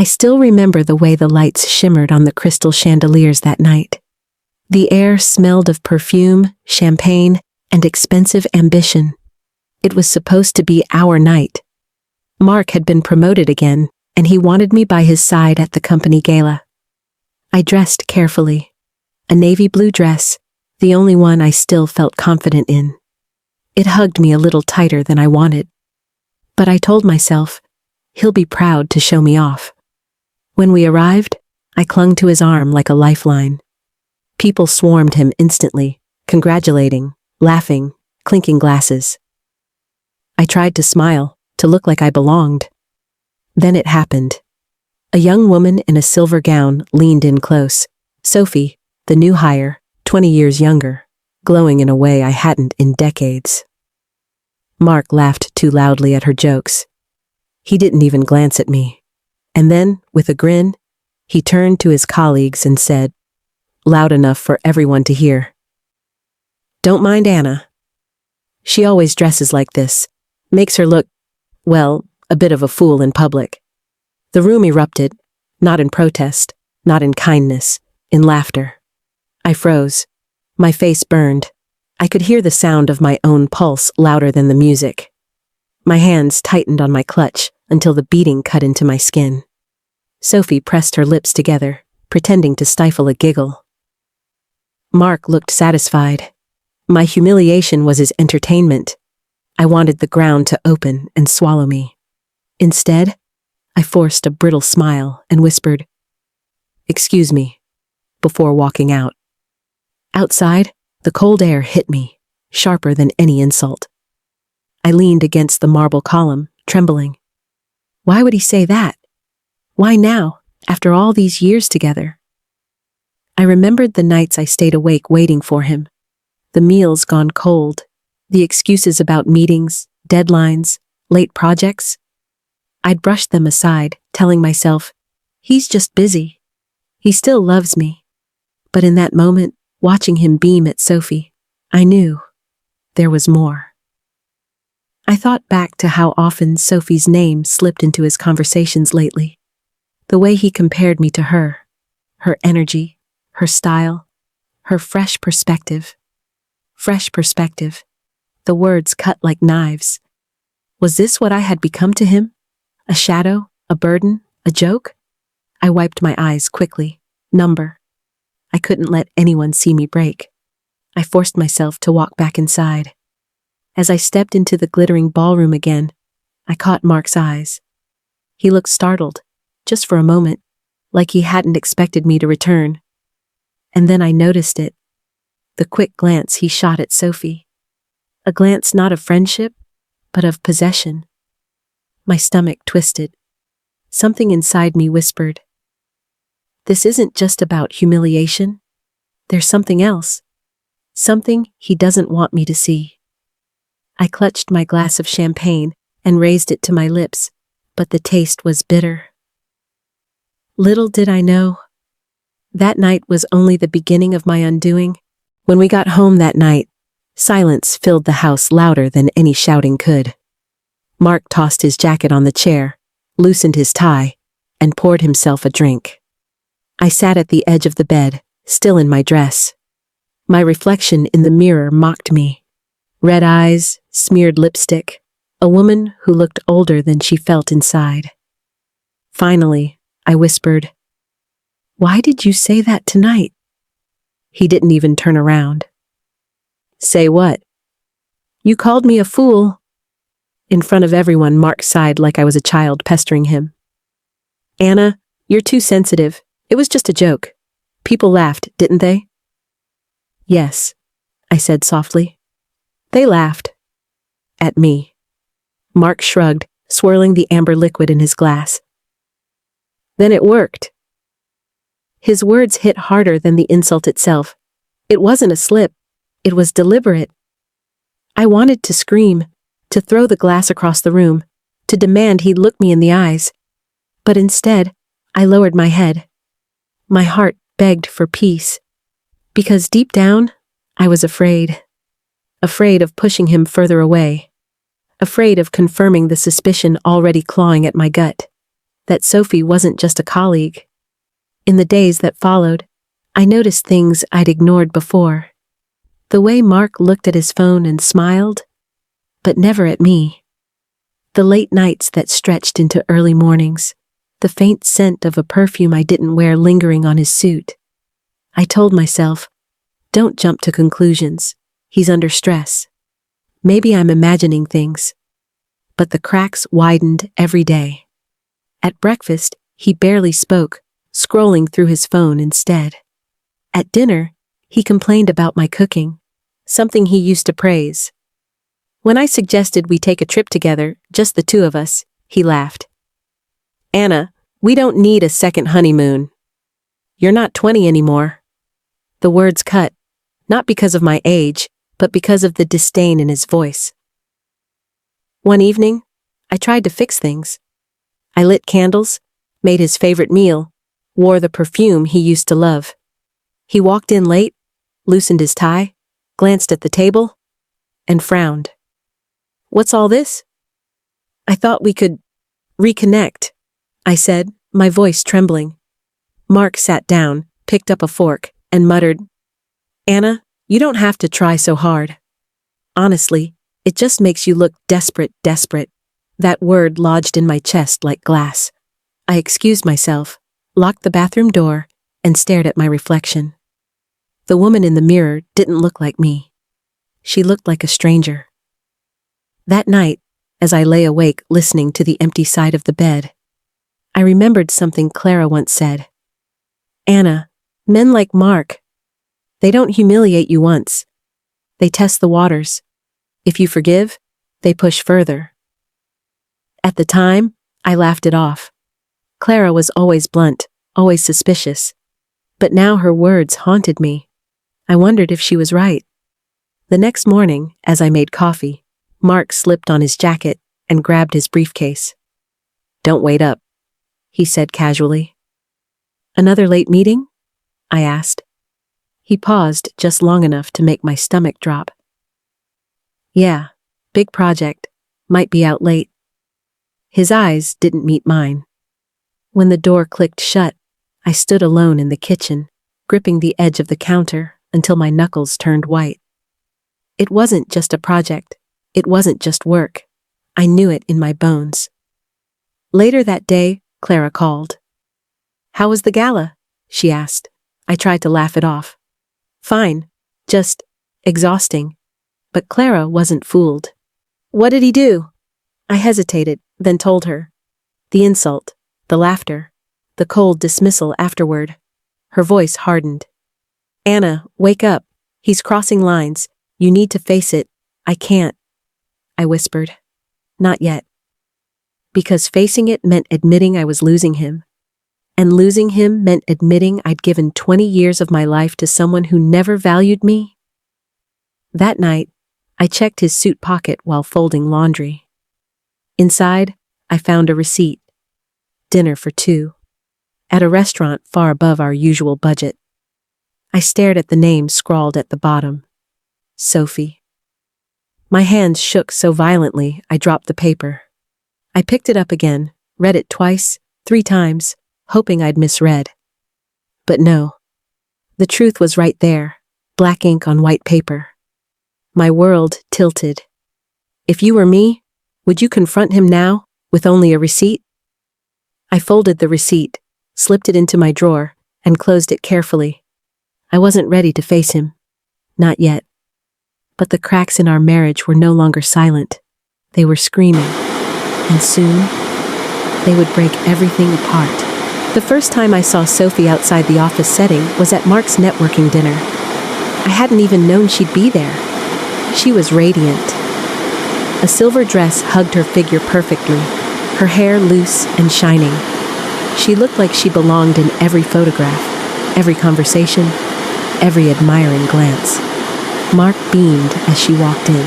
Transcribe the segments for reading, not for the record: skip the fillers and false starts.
I still remember the way the lights shimmered on the crystal chandeliers that night. The air smelled of perfume, champagne, and expensive ambition. It was supposed to be our night. Mark had been promoted again, and he wanted me by his side at the company gala. I dressed carefully. A navy blue dress, the only one I still felt confident in. It hugged me a little tighter than I wanted. But I told myself, he'll be proud to show me off. When we arrived, I clung to his arm like a lifeline. People swarmed him instantly, congratulating, laughing, clinking glasses. I tried to smile, to look like I belonged. Then it happened. A young woman in a silver gown leaned in close. Sophie, the new hire, 20 years younger, glowing in a way I hadn't in decades. Mark laughed too loudly at her jokes. He didn't even glance at me. And then, with a grin, he turned to his colleagues and said, loud enough for everyone to hear, "Don't mind Anna. She always dresses like this. Makes her look, well, a bit of a fool in public." The room erupted, not in protest, not in kindness, in laughter. I froze. My face burned. I could hear the sound of my own pulse louder than the music. My hands tightened on my clutch until the beating cut into my skin. Sophie pressed her lips together, pretending to stifle a giggle. Mark looked satisfied. My humiliation was his entertainment. I wanted the ground to open and swallow me. Instead, I forced a brittle smile and whispered, "Excuse me," before walking out. Outside, the cold air hit me, sharper than any insult. I leaned against the marble column, trembling. Why would he say that? Why now, after all these years together? I remembered the nights I stayed awake waiting for him, the meals gone cold, the excuses about meetings, deadlines, late projects. I'd brushed them aside, telling myself, he's just busy. He still loves me. But in that moment, watching him beam at Sophie, I knew there was more. I thought back to how often Sophie's name slipped into his conversations lately. The way he compared me to her energy, her style, her fresh perspective. Fresh perspective. The words cut like knives. Was this what I had become to him? A shadow, a burden, a joke? I wiped my eyes quickly, number. I couldn't let anyone see me break. I forced myself to walk back inside. As I stepped into the glittering ballroom again, I caught Mark's eyes. He looked startled, just for a moment, like he hadn't expected me to return. And then I noticed it. The quick glance he shot at Sophie. A glance not of friendship, but of possession. My stomach twisted. Something inside me whispered, "This isn't just about humiliation. There's something else. Something he doesn't want me to see." I clutched my glass of champagne and raised it to my lips, but the taste was bitter. Little did I know, that night was only the beginning of my undoing. When we got home that night, silence filled the house louder than any shouting could. Mark tossed his jacket on the chair, loosened his tie, and poured himself a drink. I sat at the edge of the bed, still in my dress. My reflection in the mirror mocked me. Red eyes, smeared lipstick, a woman who looked older than she felt inside. Finally, I whispered, "Why did you say that tonight?" He didn't even turn around. "Say what?" "You called me a fool." In front of everyone, Mark sighed like I was a child pestering him. "Anna, you're too sensitive. It was just a joke. People laughed, didn't they?" "Yes," I said softly. "They laughed." At me. Mark shrugged, swirling the amber liquid in his glass. "Then it worked." His words hit harder than the insult itself. It wasn't a slip. It was deliberate. I wanted to scream, to throw the glass across the room, to demand he'd look me in the eyes. But instead, I lowered my head. My heart begged for peace. Because deep down, I was afraid. Afraid of pushing him further away. Afraid of confirming the suspicion already clawing at my gut. that Sophie wasn't just a colleague. In the days that followed, I noticed things I'd ignored before. The way Mark looked at his phone and smiled, but never at me. The late nights that stretched into early mornings, the faint scent of a perfume I didn't wear lingering on his suit. I told myself, don't jump to conclusions. He's under stress. Maybe I'm imagining things. But the cracks widened every day. At breakfast, he barely spoke, scrolling through his phone instead. At dinner, he complained about my cooking, something he used to praise. When I suggested we take a trip together, just the two of us, he laughed. Anna, we don't need a second honeymoon. You're not 20 anymore. The words cut, not because of my age, but because of the disdain in his voice. One evening, I tried to fix things. I lit candles, made his favorite meal, wore the perfume he used to love. He walked in late, loosened his tie, glanced at the table, and frowned. What's all this? I thought we could reconnect, I said, my voice trembling. Mark sat down, picked up a fork, and muttered, Anna, you don't have to try so hard. Honestly, it just makes you look desperate. That word lodged in my chest like glass. I excused myself, locked the bathroom door, and stared at my reflection. The woman in the mirror didn't look like me. She looked like a stranger. That night, as I lay awake listening to the empty side of the bed, I remembered something Clara once said. Anna, men like Mark, they don't humiliate you once. They test the waters. If you forgive, they push further. At the time, I laughed it off. Clara was always blunt, always suspicious. But now her words haunted me. I wondered if she was right. The next morning, as I made coffee, Mark slipped on his jacket and grabbed his briefcase. Don't wait up, he said casually. Another late meeting? I asked. He paused just long enough to make my stomach drop. Yeah, big project, might be out late. His eyes didn't meet mine. When the door clicked shut, I stood alone in the kitchen, gripping the edge of the counter until my knuckles turned white. It wasn't just a project. It wasn't just work. I knew it in my bones. Later that day, Clara called. How was the gala? She asked. I tried to laugh it off. Fine, just exhausting. But Clara wasn't fooled. What did he do? I hesitated, then told her. The insult, the laughter, the cold dismissal afterward. Her voice hardened. Anna, wake up. He's crossing lines. You need to face it. I can't. I whispered. Not yet. Because facing it meant admitting I was losing him. And losing him meant admitting I'd given 20 years of my life to someone who never valued me. That night, I checked his suit pocket while folding laundry. Inside, I found a receipt. Dinner for two. At a restaurant far above our usual budget. I stared at the name scrawled at the bottom. Sophie. My hands shook so violently I dropped the paper. I picked it up again, read it twice, 3 times, hoping I'd misread. But no. The truth was right there, black ink on white paper. My world tilted. If you were me, would you confront him now, with only a receipt? I folded the receipt, slipped it into my drawer, and closed it carefully. I wasn't ready to face him. Not yet. But the cracks in our marriage were no longer silent. They were screaming. And soon, they would break everything apart. The first time I saw Sophie outside the office setting was at Mark's networking dinner. I hadn't even known she'd be there. She was radiant. A silver dress hugged her figure perfectly, her hair loose and shining. She looked like she belonged in every photograph, every conversation, every admiring glance. Mark beamed as she walked in.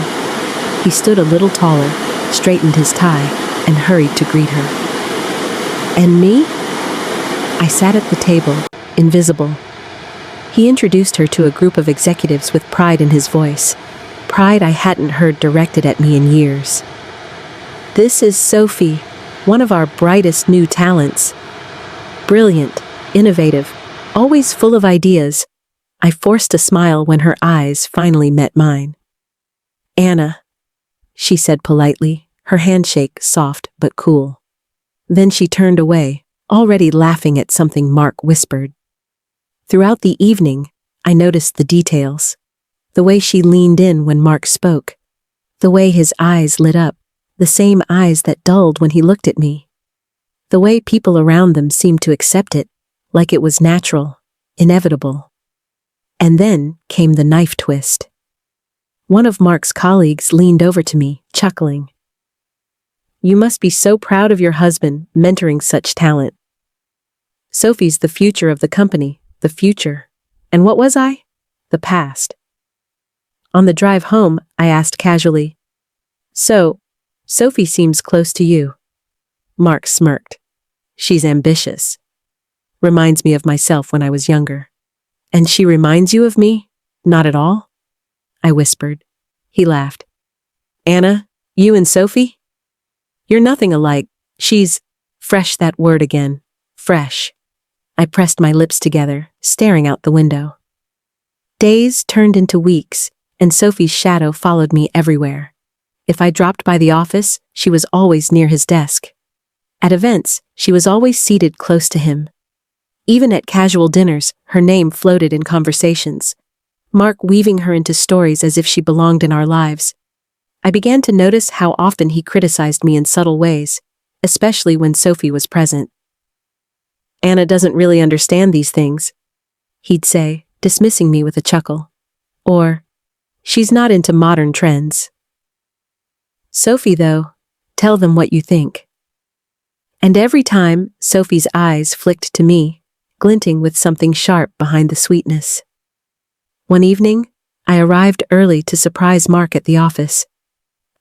He stood a little taller, straightened his tie, and hurried to greet her. And me? I sat at the table, invisible. He introduced her to a group of executives with pride in his voice, pride I hadn't heard directed at me in years. This is Sophie, one of our brightest new talents. Brilliant, innovative, always full of ideas. I forced a smile when her eyes finally met mine. "Anna," she said politely, her handshake soft but cool. Then she turned away, already laughing at something Mark whispered. Throughout the evening, I noticed the details. The way she leaned in when Mark spoke. The way his eyes lit up, the same eyes that dulled when he looked at me. The way people around them seemed to accept it, like it was natural, inevitable. And then came the knife twist. One of Mark's colleagues leaned over to me, chuckling. "You must be so proud of your husband, mentoring such talent. Sophie's the future of the company, the future. And what was I? The past." On the drive home, I asked casually, "So, Sophie seems close to you." Mark smirked. "She's ambitious. Reminds me of myself when I was younger." "And she reminds you of me? Not at all?" I whispered. He laughed. "Anna, you and Sophie? You're nothing alike. She's..." Fresh, that word again. Fresh. I pressed my lips together, staring out the window. Days turned into weeks, and Sophie's shadow followed me everywhere. If I dropped by the office, she was always near his desk. At events, she was always seated close to him. Even at casual dinners, her name floated in conversations, Mark weaving her into stories as if she belonged in our lives. I began to notice how often he criticized me in subtle ways, especially when Sophie was present. "Anna doesn't really understand these things," he'd say, dismissing me with a chuckle. Or, "She's not into modern trends." "Sophie, though, tell them what you think." And every time, Sophie's eyes flicked to me, glinting with something sharp behind the sweetness. One evening, I arrived early to surprise Mark at the office.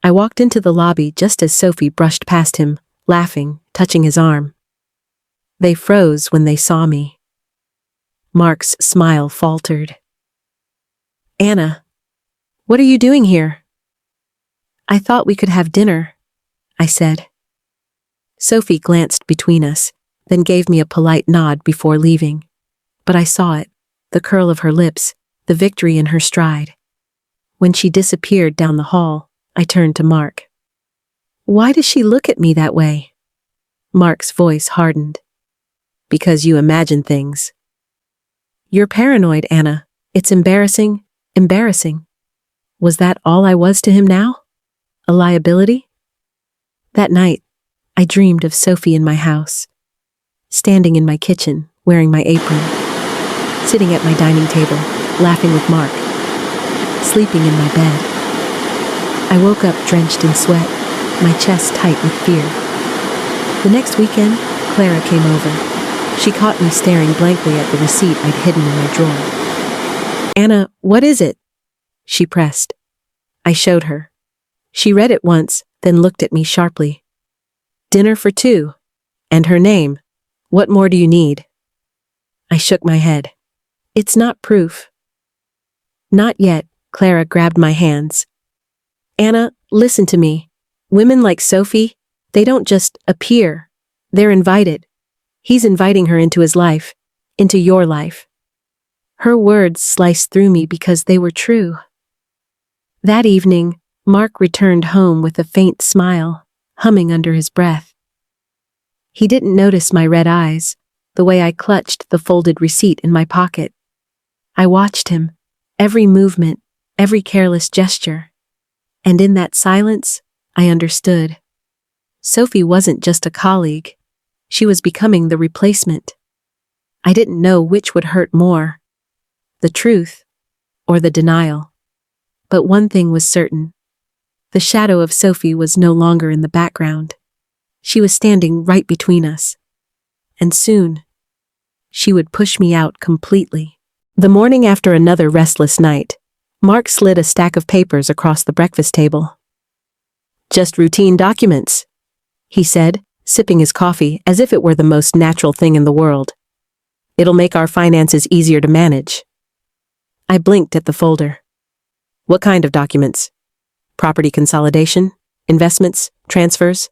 I walked into the lobby just as Sophie brushed past him, laughing, touching his arm. They froze when they saw me. Mark's smile faltered. "Anna, what are you doing here?" "I thought we could have dinner," I said. Sophie glanced between us, then gave me a polite nod before leaving. But I saw it, the curl of her lips, the victory in her stride. When she disappeared down the hall, I turned to Mark. "Why does she look at me that way?" Mark's voice hardened. "Because you imagine things." "You're paranoid, Anna. It's embarrassing, embarrassing." Was that all I was to him now? A liability? That night, I dreamed of Sophie in my house, standing in my kitchen, wearing my apron, sitting at my dining table, laughing with Mark, sleeping in my bed. I woke up drenched in sweat, my chest tight with fear. The next weekend, Clara came over. She caught me staring blankly at the receipt I'd hidden in my drawer. "Anna, what is it?" she pressed. I showed her. She read it once, then looked at me sharply. "Dinner for two. And her name. What more do you need?" I shook my head. "It's not proof." "Not yet," Clara grabbed my hands. "Anna, listen to me. Women like Sophie, they don't just appear. They're invited. He's inviting her into his life, into your life." Her words sliced through me because they were true. That evening, Mark returned home with a faint smile, humming under his breath. He didn't notice my red eyes, the way I clutched the folded receipt in my pocket. I watched him, every movement, every careless gesture. And in that silence, I understood. Sophie wasn't just a colleague. She was becoming the replacement. I didn't know which would hurt more, the truth or the denial. But one thing was certain. The shadow of Sophie was no longer in the background. She was standing right between us. And soon, she would push me out completely. The morning after another restless night, Mark slid a stack of papers across the breakfast table. "Just routine documents," he said, sipping his coffee as if it were the most natural thing in the world. "It'll make our finances easier to manage." I blinked at the folder. "What kind of documents? Property consolidation? Investments? Transfers?"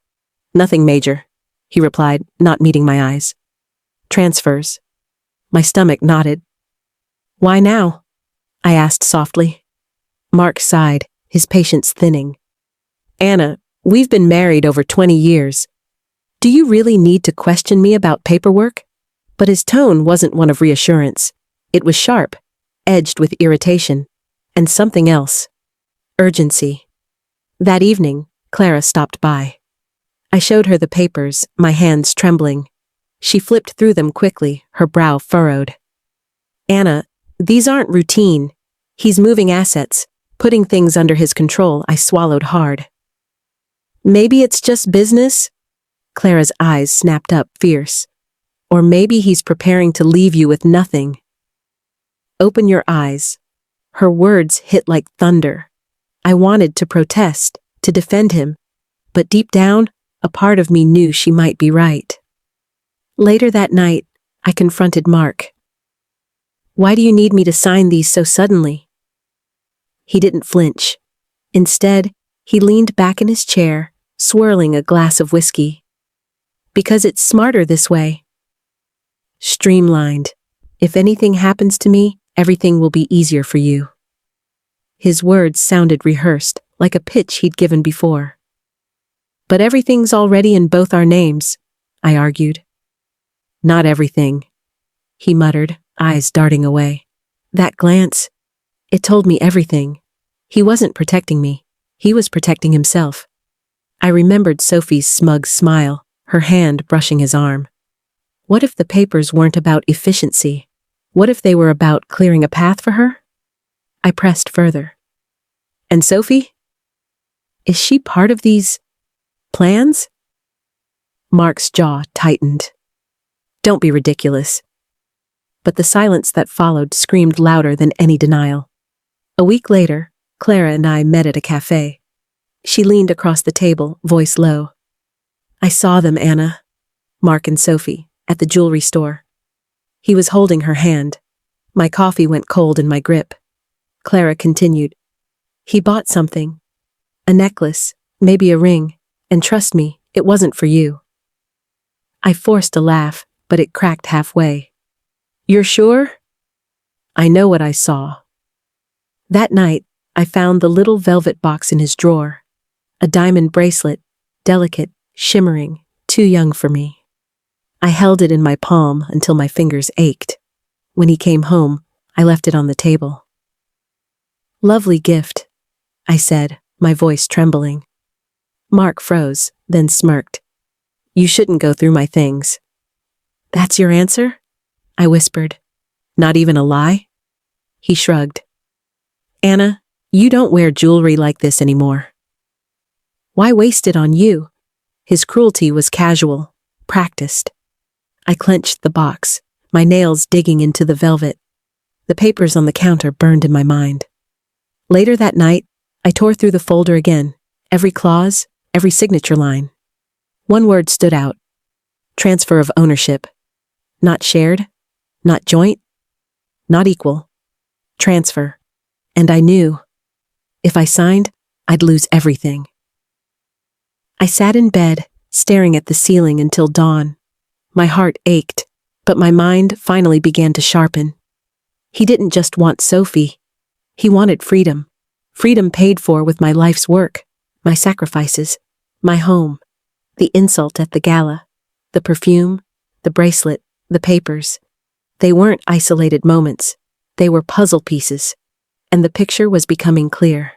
"Nothing major," he replied, not meeting my eyes. Transfers. My stomach nodded. Why now? I asked softly. Mark sighed, his patience thinning. Anna, we've been married over 20 years. Do you really need to question me about paperwork? But his tone wasn't one of reassurance. It was sharp, edged with irritation, and something else. Urgency. That evening, Clara stopped by. I showed her the papers, my hands trembling. She flipped through them quickly, her brow furrowed. Anna, these aren't routine. He's moving assets, putting things under his control. I swallowed hard. Maybe it's just business? Clara's eyes snapped up, fierce. Or maybe he's preparing to leave you with nothing. Open your eyes. Her words hit like thunder. I wanted to protest, to defend him, but deep down, a part of me knew she might be right. Later that night, I confronted Mark. Why do you need me to sign these so suddenly? He didn't flinch. Instead, he leaned back in his chair, swirling a glass of whiskey. Because it's smarter this way. Streamlined. If anything happens to me, everything will be easier for you. His words sounded rehearsed, like a pitch he'd given before. But everything's already in both our names, I argued. Not everything, he muttered, eyes darting away. That glance, it told me everything. He wasn't protecting me. He was protecting himself. I remembered Sophie's smug smile, her hand brushing his arm. What if the papers weren't about efficiency? What if they were about clearing a path for her? I pressed further. And Sophie? Is she part of these plans? Mark's jaw tightened. Don't be ridiculous. But the silence that followed screamed louder than any denial. A week later, Clara and I met at a cafe. She leaned across the table, voice low. I saw them, Anna, Mark and Sophie, at the jewelry store. He was holding her hand. My coffee went cold in my grip. Clara continued. He bought something. A necklace, maybe a ring, and trust me, it wasn't for you. I forced a laugh, but it cracked halfway. You're sure? I know what I saw. That night, I found the little velvet box in his drawer. A diamond bracelet, delicate, shimmering, too young for me. I held it in my palm until my fingers ached. When he came home, I left it on the table. Lovely gift, I said, my voice trembling. Mark froze, then smirked. You shouldn't go through my things. That's your answer? I whispered. Not even a lie? He shrugged. Anna, you don't wear jewelry like this anymore. Why waste it on you? His cruelty was casual, practiced. I clenched the box, my nails digging into the velvet. The papers on the counter burned in my mind. Later that night, I tore through the folder again, every clause, every signature line. One word stood out. Transfer of ownership. Not shared, not joint, not equal. Transfer. And I knew, if I signed, I'd lose everything. I sat in bed, staring at the ceiling until dawn. My heart ached, but my mind finally began to sharpen. He didn't just want Sophie. He wanted freedom. Freedom paid for with my life's work, my sacrifices, my home, the insult at the gala, the perfume, the bracelet, the papers. They weren't isolated moments. They were puzzle pieces, and the picture was becoming clear.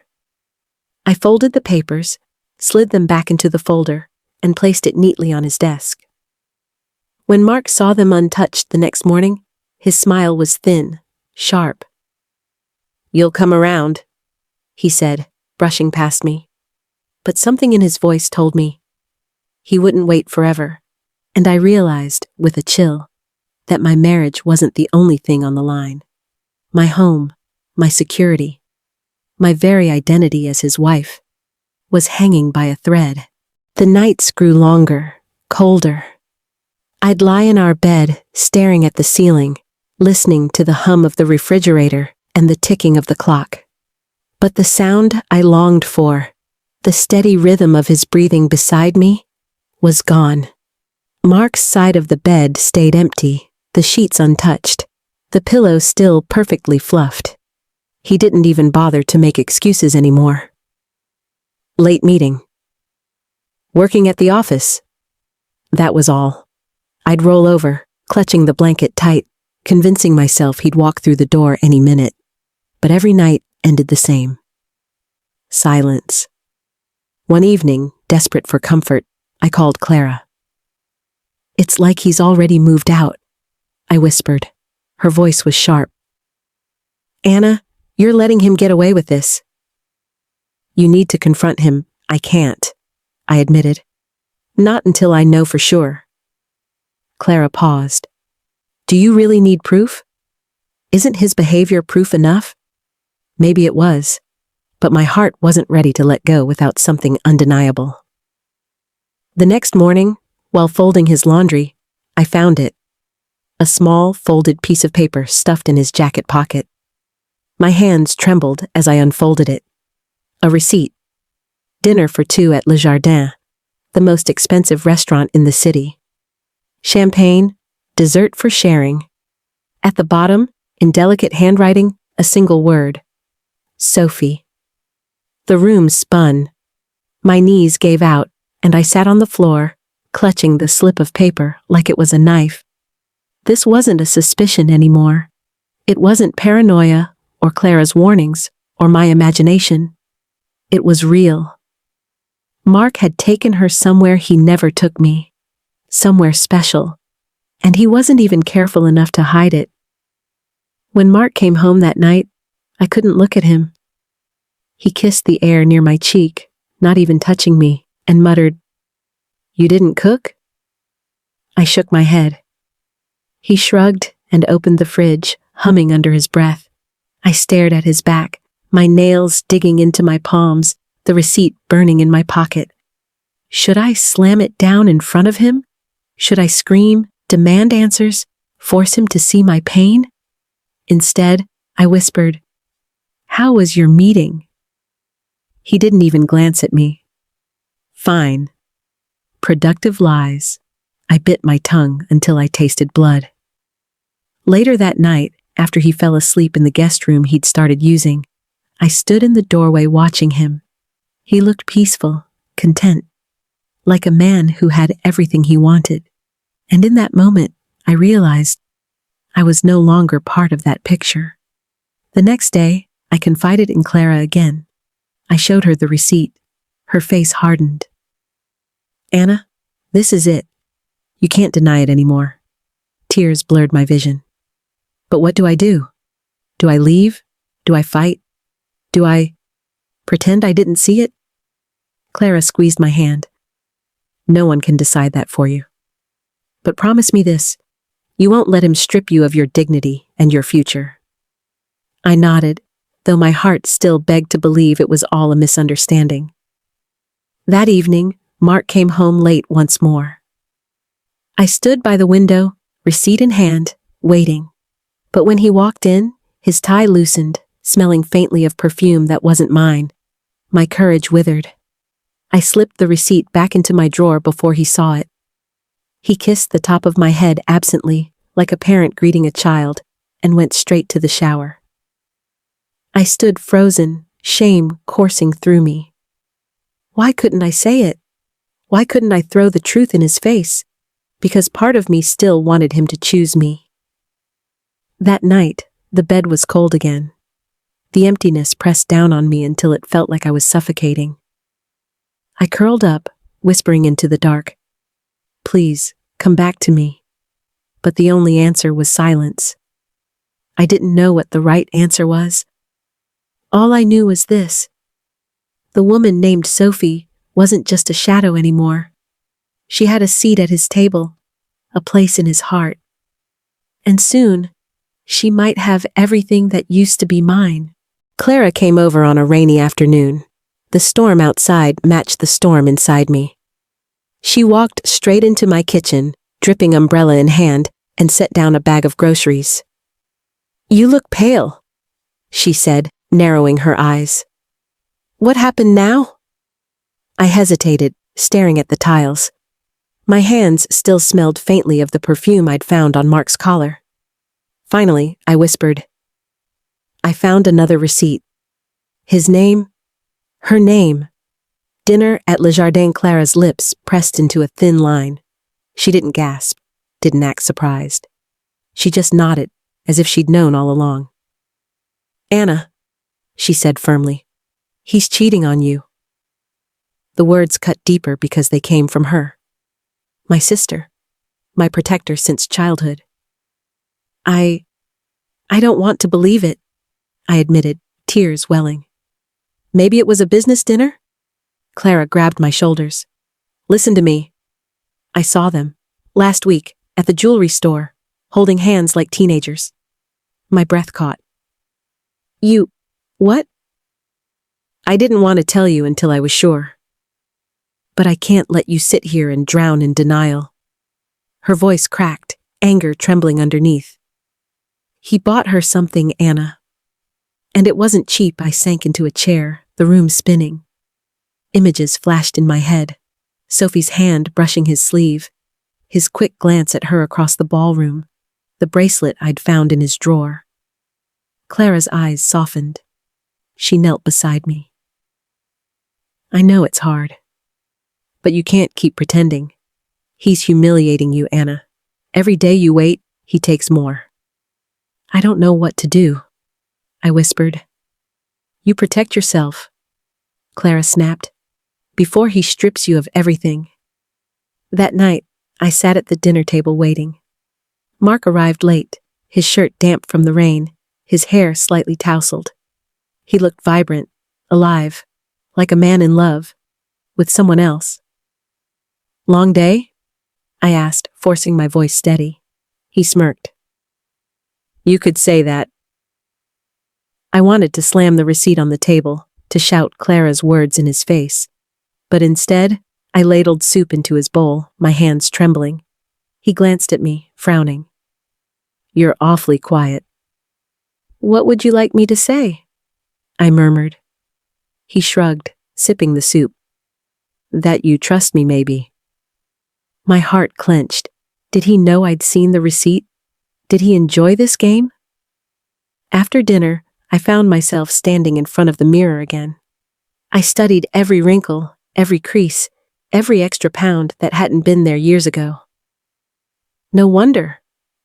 I folded the papers, slid them back into the folder, and placed it neatly on his desk. When Mark saw them untouched the next morning, his smile was thin, sharp. You'll come around, he said, brushing past me. But something in his voice told me he wouldn't wait forever, and I realized, with a chill, that my marriage wasn't the only thing on the line. My home, my security, my very identity as his wife, was hanging by a thread. The nights grew longer, colder. I'd lie in our bed, staring at the ceiling, listening to the hum of the refrigerator and the ticking of the clock. But the sound I longed for, the steady rhythm of his breathing beside me, was gone. Mark's side of the bed stayed empty, the sheets untouched, the pillow still perfectly fluffed. He didn't even bother to make excuses anymore. Late meeting. Working at the office. That was all. I'd roll over, clutching the blanket tight, convincing myself he'd walk through the door any minute. But every night ended the same. Silence. One evening, desperate for comfort, I called Clara. "It's like he's already moved out," I whispered. Her voice was sharp. "Anna, you're letting him get away with this." "You need to confront him." "I can't," I admitted. "Not until I know for sure." Clara paused. "Do you really need proof? Isn't his behavior proof enough?" Maybe it was, but my heart wasn't ready to let go without something undeniable. The next morning, while folding his laundry, I found it. A small, folded piece of paper stuffed in his jacket pocket. My hands trembled as I unfolded it. A receipt. Dinner for two at Le Jardin, the most expensive restaurant in the city. Champagne, dessert for sharing. At the bottom, in delicate handwriting, a single word. Sophie. The room spun. My knees gave out, and I sat on the floor, clutching the slip of paper like it was a knife. This wasn't a suspicion anymore. It wasn't paranoia, or Clara's warnings, or my imagination. It was real. Mark had taken her somewhere he never took me. Somewhere special. And he wasn't even careful enough to hide it. When Mark came home that night, I couldn't look at him. He kissed the air near my cheek, not even touching me, and muttered, "You didn't cook?" I shook my head. He shrugged and opened the fridge, humming under his breath. I stared at his back, my nails digging into my palms, the receipt burning in my pocket. Should I slam it down in front of him? Should I scream, demand answers, force him to see my pain? Instead, I whispered, "How was your meeting?" He didn't even glance at me. Fine. Productive lies. I bit my tongue until I tasted blood. Later that night, after he fell asleep in the guest room he'd started using, I stood in the doorway watching him. He looked peaceful, content, like a man who had everything he wanted. And in that moment, I realized I was no longer part of that picture. The next day, I confided in Clara again. I showed her the receipt. Her face hardened. "Anna, this is it. You can't deny it anymore." Tears blurred my vision. "But what do I do? Do I leave? Do I fight? Do I pretend I didn't see it?" Clara squeezed my hand. "No one can decide that for you. But promise me this. You won't let him strip you of your dignity and your future." I nodded, though my heart still begged to believe it was all a misunderstanding. That evening, Mark came home late once more. I stood by the window, receipt in hand, waiting. But when he walked in, his tie loosened, smelling faintly of perfume that wasn't mine. My courage withered. I slipped the receipt back into my drawer before he saw it. He kissed the top of my head absently, like a parent greeting a child, and went straight to the shower. I stood frozen, shame coursing through me. Why couldn't I say it? Why couldn't I throw the truth in his face? Because part of me still wanted him to choose me. That night, the bed was cold again. The emptiness pressed down on me until it felt like I was suffocating. I curled up, whispering into the dark, "Please, come back to me." But the only answer was silence. I didn't know what the right answer was. All I knew was this. The woman named Sophie wasn't just a shadow anymore. She had a seat at his table, a place in his heart. And soon, she might have everything that used to be mine. Clara came over on a rainy afternoon. The storm outside matched the storm inside me. She walked straight into my kitchen, dripping umbrella in hand, and set down a bag of groceries. "You look pale," she said, narrowing her eyes. "What happened now?" I hesitated, staring at the tiles. My hands still smelled faintly of the perfume I'd found on Mark's collar. Finally, I whispered. I found another receipt. His name, her name. Dinner at Le Jardin. Clara's lips pressed into a thin line. She didn't gasp, didn't act surprised. She just nodded, as if she'd known all along. Anna, she said firmly, he's cheating on you. The words cut deeper because they came from her. My sister, my protector since childhood. I don't want to believe it, I admitted, tears welling. Maybe it was a business dinner? Clara grabbed my shoulders. Listen to me. I saw them, last week, at the jewelry store, holding hands like teenagers. My breath caught. You, what? I didn't want to tell you until I was sure. But I can't let you sit here and drown in denial. Her voice cracked, anger trembling underneath. He bought her something, Anna. And it wasn't cheap. I sank into a chair, the room spinning. Images flashed in my head. Sophie's hand brushing his sleeve, his quick glance at her across the ballroom, the bracelet I'd found in his drawer. Clara's eyes softened. She knelt beside me. I know it's hard. But you can't keep pretending. He's humiliating you, Anna. Every day you wait, he takes more. I don't know what to do, I whispered. You protect yourself, Clara snapped, before he strips you of everything. That night, I sat at the dinner table waiting. Mark arrived late, his shirt damp from the rain, his hair slightly tousled. He looked vibrant, alive, like a man in love, with someone else. Long day? I asked, forcing my voice steady. He smirked. You could say that. I wanted to slam the receipt on the table, to shout Clara's words in his face. But instead, I ladled soup into his bowl, my hands trembling. He glanced at me, frowning. You're awfully quiet. What would you like me to say? I murmured. He shrugged, sipping the soup. That you trust me, maybe. My heart clenched. Did he know I'd seen the receipt? Did he enjoy this game? After dinner, I found myself standing in front of the mirror again. I studied every wrinkle, every crease, every extra pound that hadn't been there years ago. No wonder,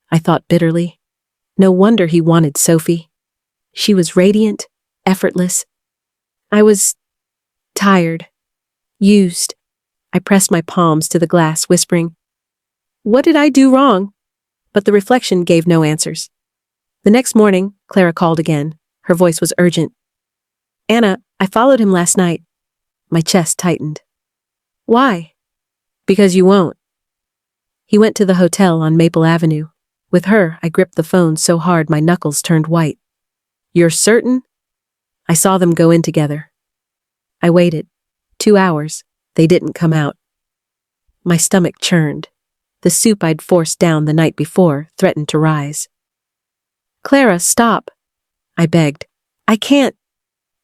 I thought bitterly. No wonder he wanted Sophie. She was radiant, effortless. I was tired, used. I pressed my palms to the glass, whispering, What did I do wrong? But the reflection gave no answers. The next morning, Clara called again. Her voice was urgent. Anna, I followed him last night. My chest tightened. Why? Because you won't. He went to the hotel on Maple Avenue. With her, I gripped the phone so hard my knuckles turned white. You're certain? I saw them go in together. I waited. 2 hours. They didn't come out. My stomach churned. The soup I'd forced down the night before threatened to rise. Clara, stop, I begged. I can't.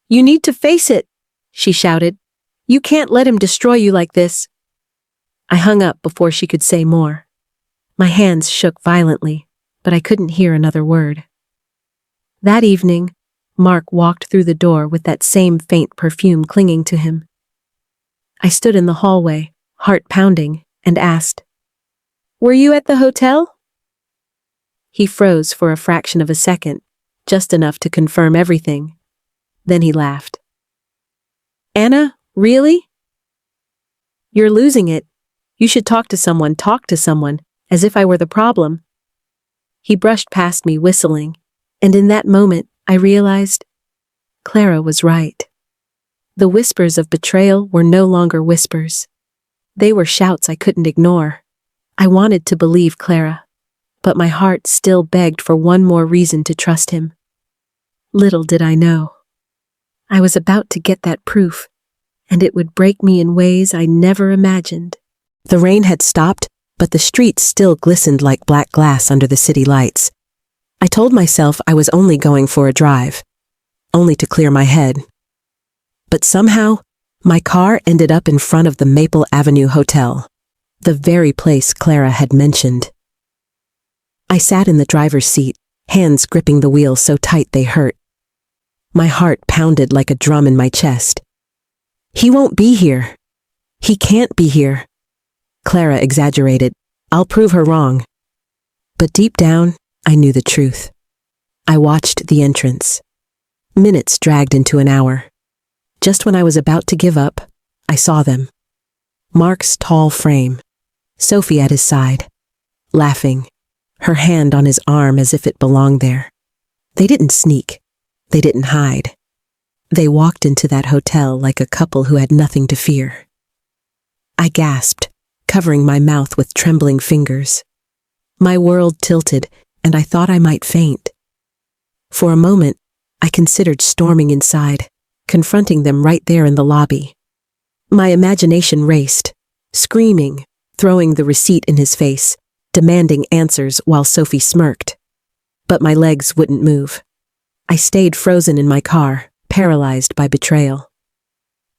You need to face it, she shouted. You can't let him destroy you like this. I hung up before she could say more. My hands shook violently, but I couldn't hear another word. That evening, Mark walked through the door with that same faint perfume clinging to him. I stood in the hallway, heart pounding, and asked, Were you at the hotel? He froze for a fraction of a second, just enough to confirm everything. Then he laughed. Anna, really? You're losing it. You should talk to someone, as if I were the problem. He brushed past me, whistling, and in that moment, I realized Clara was right. The whispers of betrayal were no longer whispers. They were shouts I couldn't ignore. I wanted to believe Clara, but my heart still begged for one more reason to trust him. Little did I know. I was about to get that proof, and it would break me in ways I never imagined. The rain had stopped, but the streets still glistened like black glass under the city lights. I told myself I was only going for a drive, only to clear my head. But somehow, my car ended up in front of the Maple Avenue Hotel. the very place Clara had mentioned. I sat in the driver's seat, hands gripping the wheel so tight they hurt. My heart pounded like a drum in my chest. He won't be here. He can't be here. Clara exaggerated. I'll prove her wrong. But deep down, I knew the truth. I watched the entrance. Minutes dragged into an hour. Just when I was about to give up, I saw them. Mark's tall frame. Sophie at his side, laughing, her hand on his arm as if it belonged there. They didn't sneak. They didn't hide. They walked into that hotel like a couple who had nothing to fear. I gasped, covering my mouth with trembling fingers. My world tilted, and I thought I might faint. For a moment, I considered storming inside, confronting them right there in the lobby. My imagination raced, screaming, throwing the receipt in his face, demanding answers while Sophie smirked. But my legs wouldn't move. I stayed frozen in my car, paralyzed by betrayal.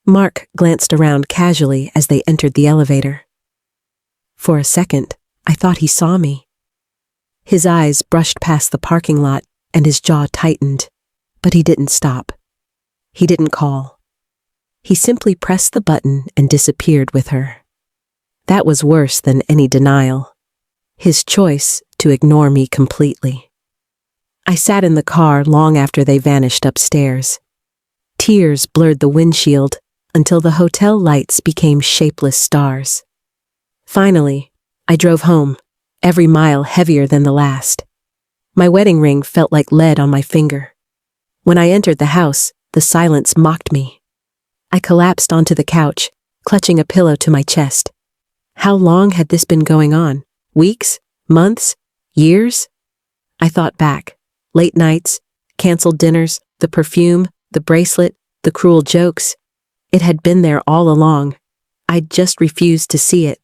Mark glanced around casually as they entered the elevator. For a second, I thought he saw me. His eyes brushed past the parking lot and his jaw tightened, but he didn't stop. He didn't call. He simply pressed the button and disappeared with her. That was worse than any denial. His choice to ignore me completely. I sat in the car long after they vanished upstairs. Tears blurred the windshield until the hotel lights became shapeless stars. Finally, I drove home, every mile heavier than the last. My wedding ring felt like lead on my finger. When I entered the house, the silence mocked me. I collapsed onto the couch, clutching a pillow to my chest. How long had this been going on? Weeks? Months? Years? I thought back. Late nights, canceled dinners, the perfume, the bracelet, the cruel jokes. It had been there all along. I'd just refused to see it.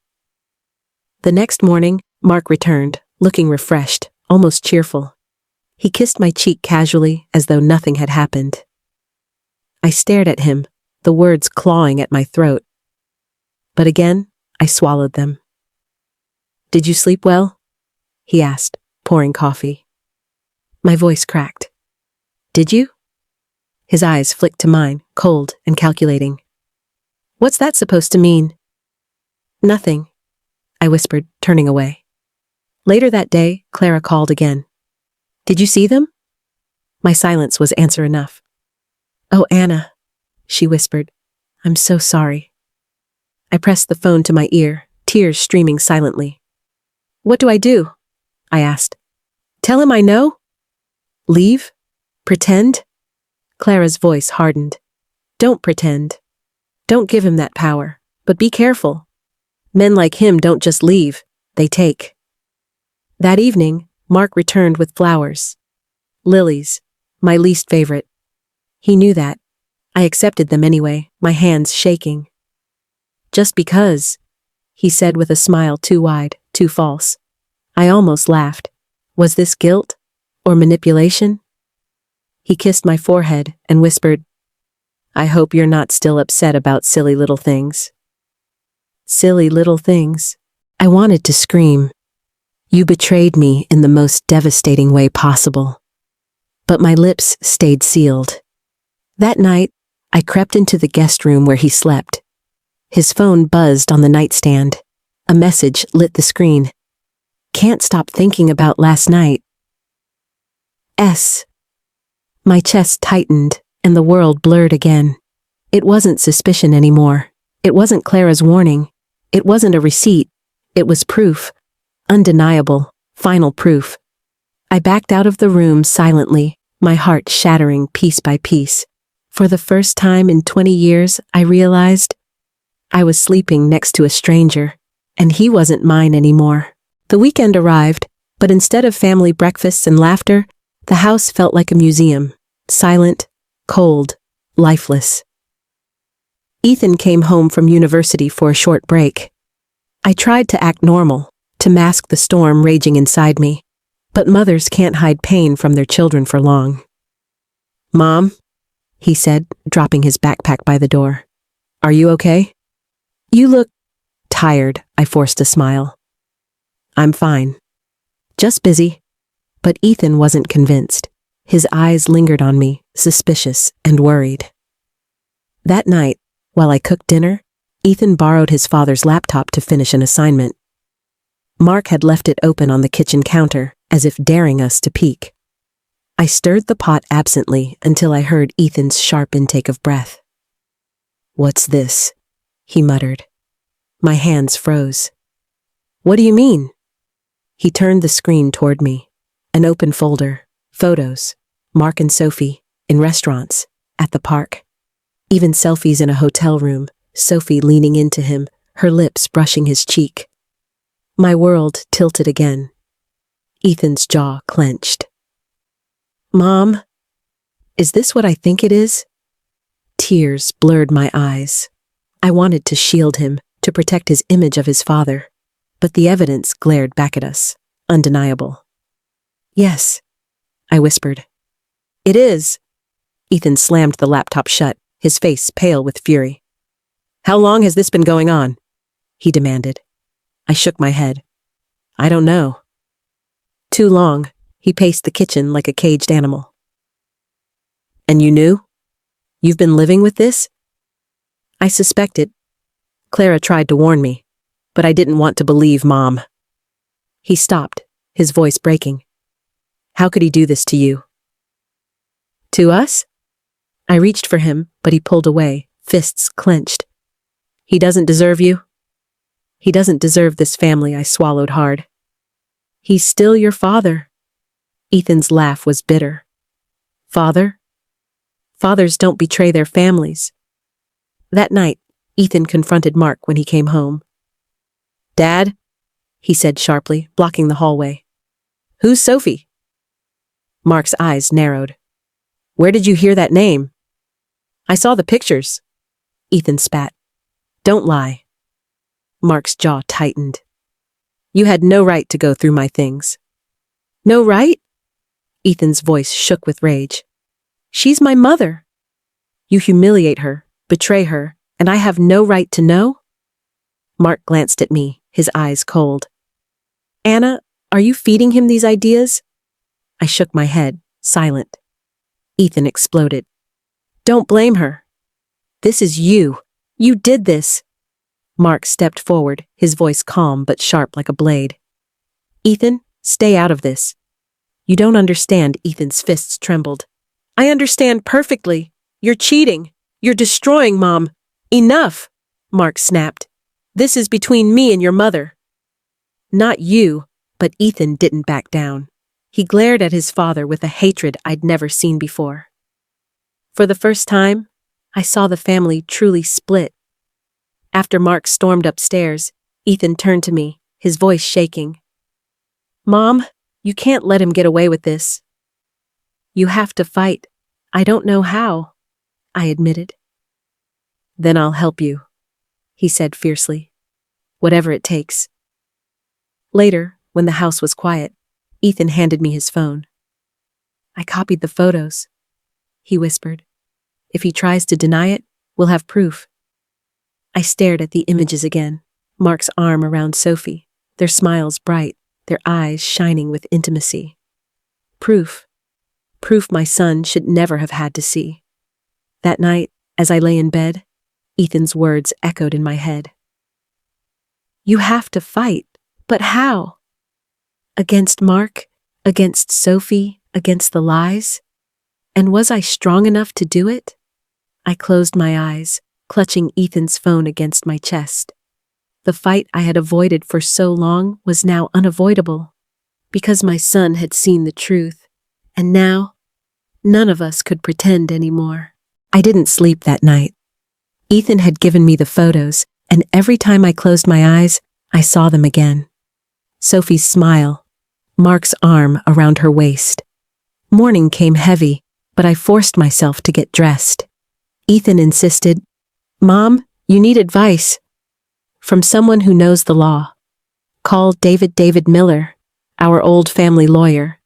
The next morning, Mark returned, looking refreshed, almost cheerful. He kissed my cheek casually, as though nothing had happened. I stared at him, the words clawing at my throat. But again, I swallowed them. "Did you sleep well?" he asked, pouring coffee. My voice cracked. "Did you?" His eyes flicked to mine, cold and calculating. "What's that supposed to mean?" "Nothing," I whispered, turning away. Later that day, Clara called again. "Did you see them?" My silence was answer enough. "Oh, Anna," she whispered, "I'm so sorry." I pressed the phone to my ear, tears streaming silently. "What do I do?" I asked. "Tell him I know? Leave? Pretend?" Clara's voice hardened. "Don't pretend. Don't give him that power, but be careful. Men like him don't just leave, they take." That evening, Mark returned with flowers. Lilies, my least favorite. He knew that. I accepted them anyway, my hands shaking. "Just because," he said with a smile too wide, too false. I almost laughed. Was this guilt or manipulation? He kissed my forehead and whispered, "I hope you're not still upset about silly little things." Silly little things. I wanted to scream. You betrayed me in the most devastating way possible. But my lips stayed sealed. That night, I crept into the guest room where he slept. His phone buzzed on the nightstand. A message lit the screen. "Can't stop thinking about last night. S." My chest tightened, and the world blurred again. It wasn't suspicion anymore. It wasn't Clara's warning. It wasn't a receipt. It was proof. Undeniable, final proof. I backed out of the room silently, my heart shattering piece by piece. For the first time in 20 years, I realized I was sleeping next to a stranger, and he wasn't mine anymore. The weekend arrived, but instead of family breakfasts and laughter, the house felt like a museum, silent, cold, lifeless. Ethan came home from university for a short break. I tried to act normal, to mask the storm raging inside me, but mothers can't hide pain from their children for long. "Mom," he said, dropping his backpack by the door. "Are you okay? You look tired, I forced a smile. I'm fine. Just busy. But Ethan wasn't convinced. His eyes lingered on me, suspicious and worried. That night, while I cooked dinner, Ethan borrowed his father's laptop to finish an assignment. Mark had left it open on the kitchen counter, as if daring us to peek. I stirred the pot absently until I heard Ethan's sharp intake of breath. "What's this?" he muttered. My hands froze. "What do you mean?" He turned the screen toward me. An open folder, photos, Mark and Sophie, in restaurants, at the park. Even selfies in a hotel room, Sophie leaning into him, her lips brushing his cheek. My world tilted again. Ethan's jaw clenched. "Mom, is this what I think it is?" Tears blurred my eyes. I wanted to shield him, to protect his image of his father, but the evidence glared back at us, undeniable. "Yes," I whispered. "It is." Ethan slammed the laptop shut, his face pale with fury. "How long has this been going on?" he demanded. I shook my head. "I don't know." "Too long." He paced the kitchen like a caged animal. "And you knew? You've been living with this?" "I suspected. Clara tried to warn me, but I didn't want to believe Mom." He stopped, his voice breaking. "How could he do this to you?" "To us?" I reached for him, but he pulled away, fists clenched. "He doesn't deserve you?" "He doesn't deserve this family," I swallowed hard. "He's still your father." Ethan's laugh was bitter. "Father? Fathers don't betray their families." That night, Ethan confronted Mark when he came home. "Dad?" he said sharply, blocking the hallway. "Who's Sophie?" Mark's eyes narrowed. "Where did you hear that name?" "I saw the pictures." Ethan spat. "Don't lie." Mark's jaw tightened. "You had no right to go through my things." "No right?" Ethan's voice shook with rage. "She's my mother. You humiliate her, betray her, and I have no right to know?" Mark glanced at me, his eyes cold. "Anna, are you feeding him these ideas?" I shook my head, silent. Ethan exploded. "Don't blame her. This is you. You did this." Mark stepped forward, his voice calm but sharp like a blade. "Ethan, stay out of this." "You don't understand." Ethan's fists trembled. "I understand perfectly. You're cheating. You're destroying Mom. Enough!" Mark snapped. "This is between me and your mother." "Not you." But Ethan didn't back down. He glared at his father with a hatred I'd never seen before. For the first time, I saw the family truly split. After Mark stormed upstairs, Ethan turned to me, his voice shaking. "Mom, you can't let him get away with this." "You have to fight." "I don't know how," I admitted. "Then I'll help you," he said fiercely. "Whatever it takes." Later, when the house was quiet, Ethan handed me his phone. "I copied the photos," he whispered. "If he tries to deny it, we'll have proof." I stared at the images again, Mark's arm around Sophie, their smiles bright, their eyes shining with intimacy. Proof. Proof my son should never have had to see. That night, as I lay in bed, Ethan's words echoed in my head. "You have to fight, but how? Against Mark? Against Sophie? Against the lies? And was I strong enough to do it?" I closed my eyes, clutching Ethan's phone against my chest. The fight I had avoided for so long was now unavoidable, because my son had seen the truth, and now, none of us could pretend anymore. I didn't sleep that night. Ethan had given me the photos, and every time I closed my eyes, I saw them again. Sophie's smile, Mark's arm around her waist. Morning came heavy, but I forced myself to get dressed. Ethan insisted, "Mom, you need advice." "From someone who knows the law. Call David Miller, our old family lawyer.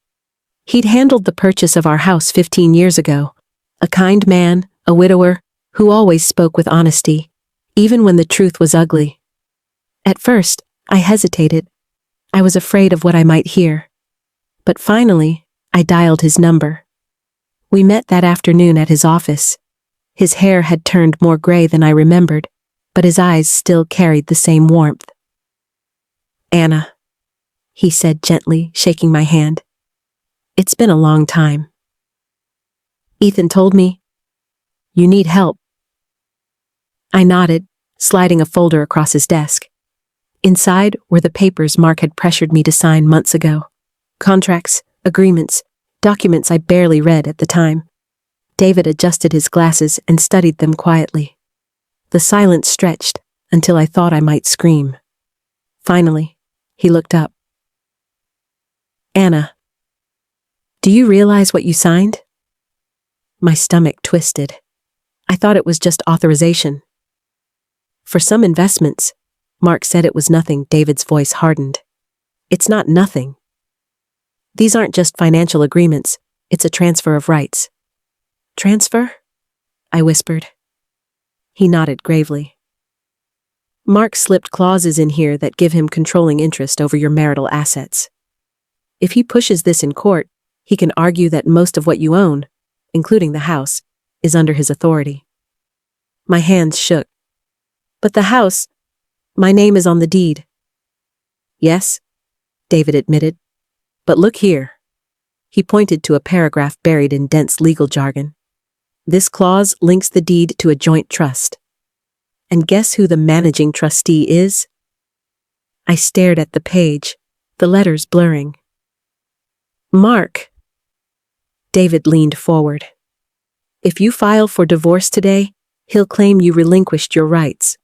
He'd handled the purchase of our house 15 years ago. A kind man, a widower, who always spoke with honesty, even when the truth was ugly." At first, I hesitated. I was afraid of what I might hear. But finally, I dialed his number. We met that afternoon at his office. His hair had turned more gray than I remembered, but his eyes still carried the same warmth. "Anna," he said gently, shaking my hand. "It's been a long time. Ethan told me you need help." I nodded, sliding a folder across his desk. Inside were the papers Mark had pressured me to sign months ago. Contracts, agreements, documents I barely read at the time. David adjusted his glasses and studied them quietly. The silence stretched until I thought I might scream. Finally, he looked up. "Anna, do you realize what you signed?" My stomach twisted. I thought it was just authorization. "For some investments," Mark said it was nothing. David's voice hardened. "It's not nothing. These aren't just financial agreements, it's a transfer of rights." "Transfer?" I whispered. He nodded gravely. "Mark slipped clauses in here that give him controlling interest over your marital assets. If he pushes this in court, he can argue that most of what you own, including the house, is under his authority." My hands shook. "But the house, my name is on the deed." "Yes," David admitted. "But look here." He pointed to a paragraph buried in dense legal jargon. "This clause links the deed to a joint trust. And guess who the managing trustee is?" I stared at the page, the letters blurring. "Mark." David leaned forward. "If you file for divorce today, he'll claim you relinquished your rights.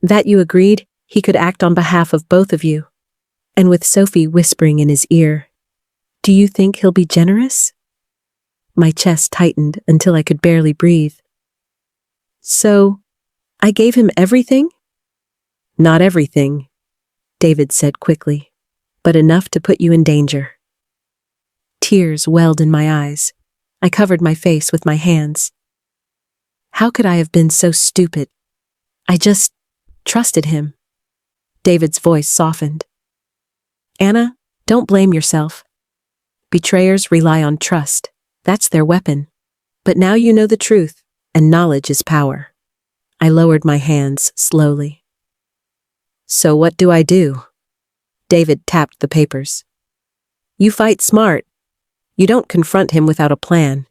That you agreed he could act on behalf of both of you." And with Sophie whispering in his ear, "Do you think he'll be generous?" My chest tightened until I could barely breathe. "So, I gave him everything?" "Not everything," David said quickly, "but enough to put you in danger." Tears welled in my eyes. I covered my face with my hands. How could I have been so stupid? I just trusted him. David's voice softened. "Anna, don't blame yourself. Betrayers rely on trust. That's their weapon. But now you know the truth, and knowledge is power." I lowered my hands slowly. "So what do I do?" David tapped the papers. "You fight smart. You don't confront him without a plan.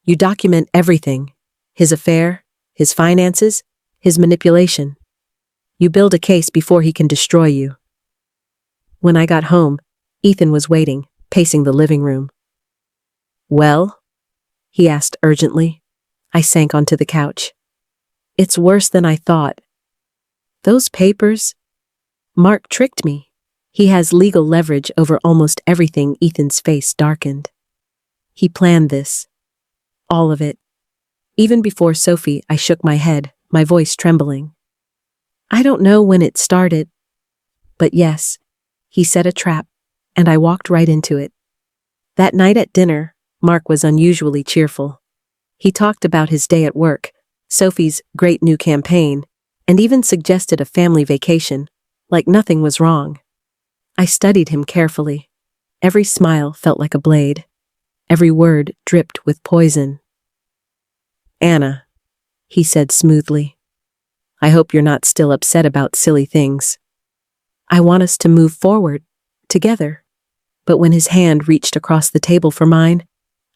You document everything, his affair, his finances, his manipulation. You build a case before he can destroy you." When I got home, Ethan was waiting, pacing the living room. "Well?" he asked urgently. I sank onto the couch. "It's worse than I thought. Those papers? Mark tricked me. He has legal leverage over almost everything." Ethan's face darkened. "He planned this. All of it. Even before Sophie," I shook my head, my voice trembling. "I don't know when it started. But yes, he set a trap, and I walked right into it." That night at dinner, Mark was unusually cheerful. He talked about his day at work, Sophie's great new campaign, and even suggested a family vacation, like nothing was wrong. I studied him carefully. Every smile felt like a blade. Every word dripped with poison. "Anna," he said smoothly, "I hope you're not still upset about silly things. I want us to move forward, together." But when his hand reached across the table for mine,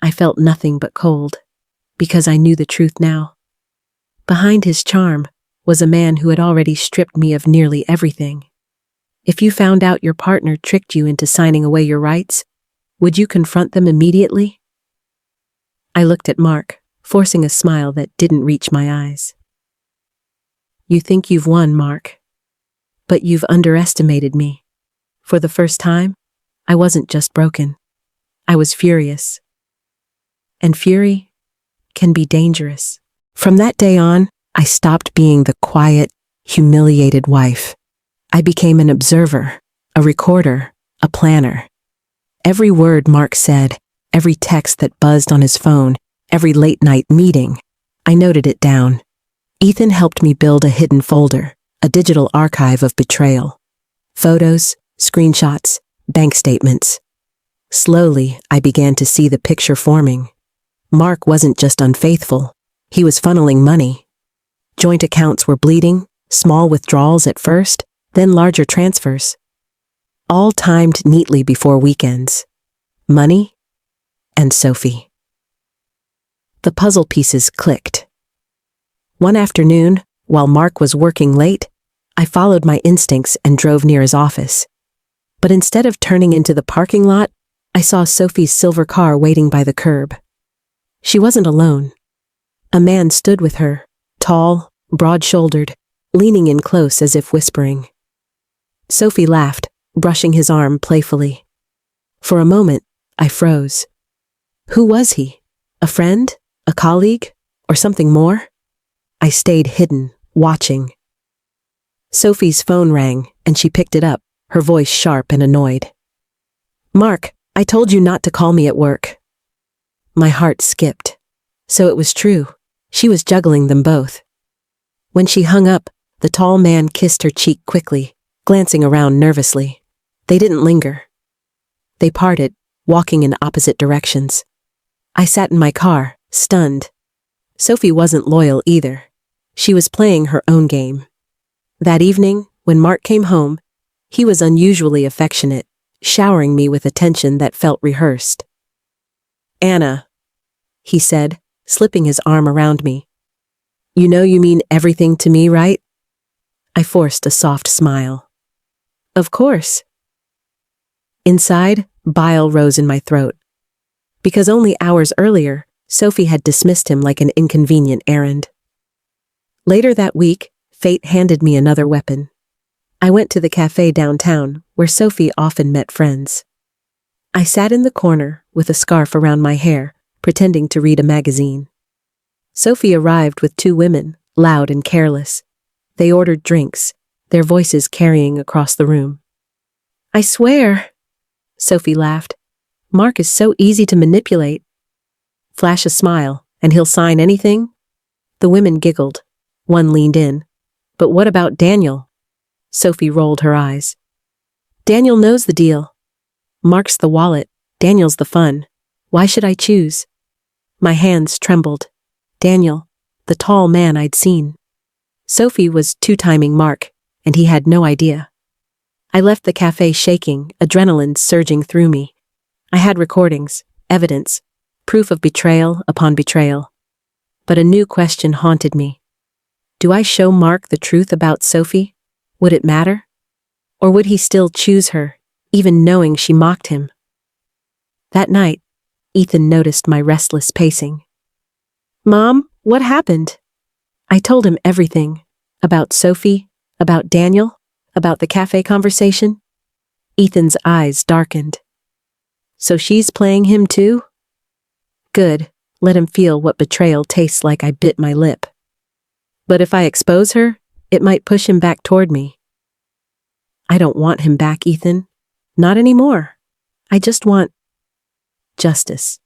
I felt nothing but cold, because I knew the truth now. Behind his charm was a man who had already stripped me of nearly everything. If you found out your partner tricked you into signing away your rights, would you confront them immediately? I looked at Mark, forcing a smile that didn't reach my eyes. "You think you've won, Mark. But you've underestimated me. For the first time, I wasn't just broken. I was furious. And fury can be dangerous." From that day on, I stopped being the quiet, humiliated wife. I became an observer, a recorder, a planner. Every word Mark said, every text that buzzed on his phone, every late-night meeting, I noted it down. Ethan helped me build a hidden folder, a digital archive of betrayal. Photos, screenshots, bank statements. Slowly, I began to see the picture forming. Mark wasn't just unfaithful, he was funneling money. Joint accounts were bleeding, small withdrawals at first, then larger transfers. All timed neatly before weekends. Money and Sophie. The puzzle pieces clicked. One afternoon, while Mark was working late, I followed my instincts and drove near his office. But instead of turning into the parking lot, I saw Sophie's silver car waiting by the curb. She wasn't alone. A man stood with her, tall, broad-shouldered, leaning in close as if whispering. Sophie laughed, brushing his arm playfully. For a moment, I froze. Who was he? A friend? A colleague? Or something more? I stayed hidden, watching. Sophie's phone rang, and she picked it up, her voice sharp and annoyed. "Mark, I told you not to call me at work." My heart skipped. So it was true. She was juggling them both. When she hung up, the tall man kissed her cheek quickly, glancing around nervously. They didn't linger. They parted, walking in opposite directions. I sat in my car, stunned. Sophie wasn't loyal either. She was playing her own game. That evening, when Mark came home, he was unusually affectionate, showering me with attention that felt rehearsed. "Anna," he said, slipping his arm around me. "You know you mean everything to me, right?" I forced a soft smile. "Of course." Inside, bile rose in my throat. Because only hours earlier, Sophie had dismissed him like an inconvenient errand. Later that week, fate handed me another weapon. I went to the cafe downtown, where Sophie often met friends. I sat in the corner, with a scarf around my hair, pretending to read a magazine. Sophie arrived with two women, loud and careless. They ordered drinks, their voices carrying across the room. "I swear," Sophie laughed, "Mark is so easy to manipulate. Flash a smile, and he'll sign anything?" The women giggled. One leaned in. "But what about Daniel?" Sophie rolled her eyes. "Daniel knows the deal. Mark's the wallet, Daniel's the fun. Why should I choose?" My hands trembled. Daniel, the tall man I'd seen. Sophie was two-timing Mark, and he had no idea. I left the cafe shaking, adrenaline surging through me. I had recordings, evidence, proof of betrayal upon betrayal. But a new question haunted me. Do I show Mark the truth about Sophie? Would it matter? Or would he still choose her, even knowing she mocked him? That night, Ethan noticed my restless pacing. "Mom, what happened?" I told him everything. About Sophie, about Daniel, about the cafe conversation. Ethan's eyes darkened. "So she's playing him too?" Good, let him feel what betrayal tastes like. I bit my lip. "But if I expose her, it might push him back toward me." "I don't want him back, Ethan. Not anymore. I just want justice."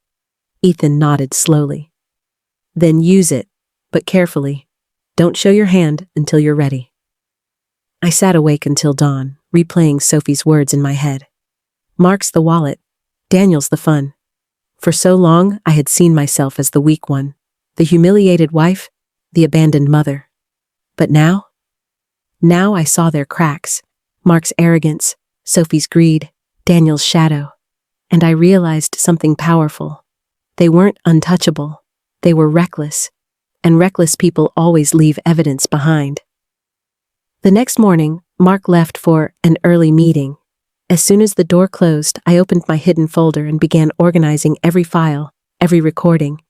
Ethan nodded slowly. "Then use it, but carefully. Don't show your hand until you're ready." I sat awake until dawn, replaying Sophie's words in my head. Mark's the wallet, Daniel's the fun. For so long, I had seen myself as the weak one, the humiliated wife, the abandoned mother. But now I saw their cracks, Mark's arrogance, Sophie's greed, Daniel's shadow. And I realized something powerful. They weren't untouchable. They were reckless. And reckless people always leave evidence behind. The next morning, Mark left for an early meeting. As soon as the door closed, I opened my hidden folder and began organizing every file, every recording.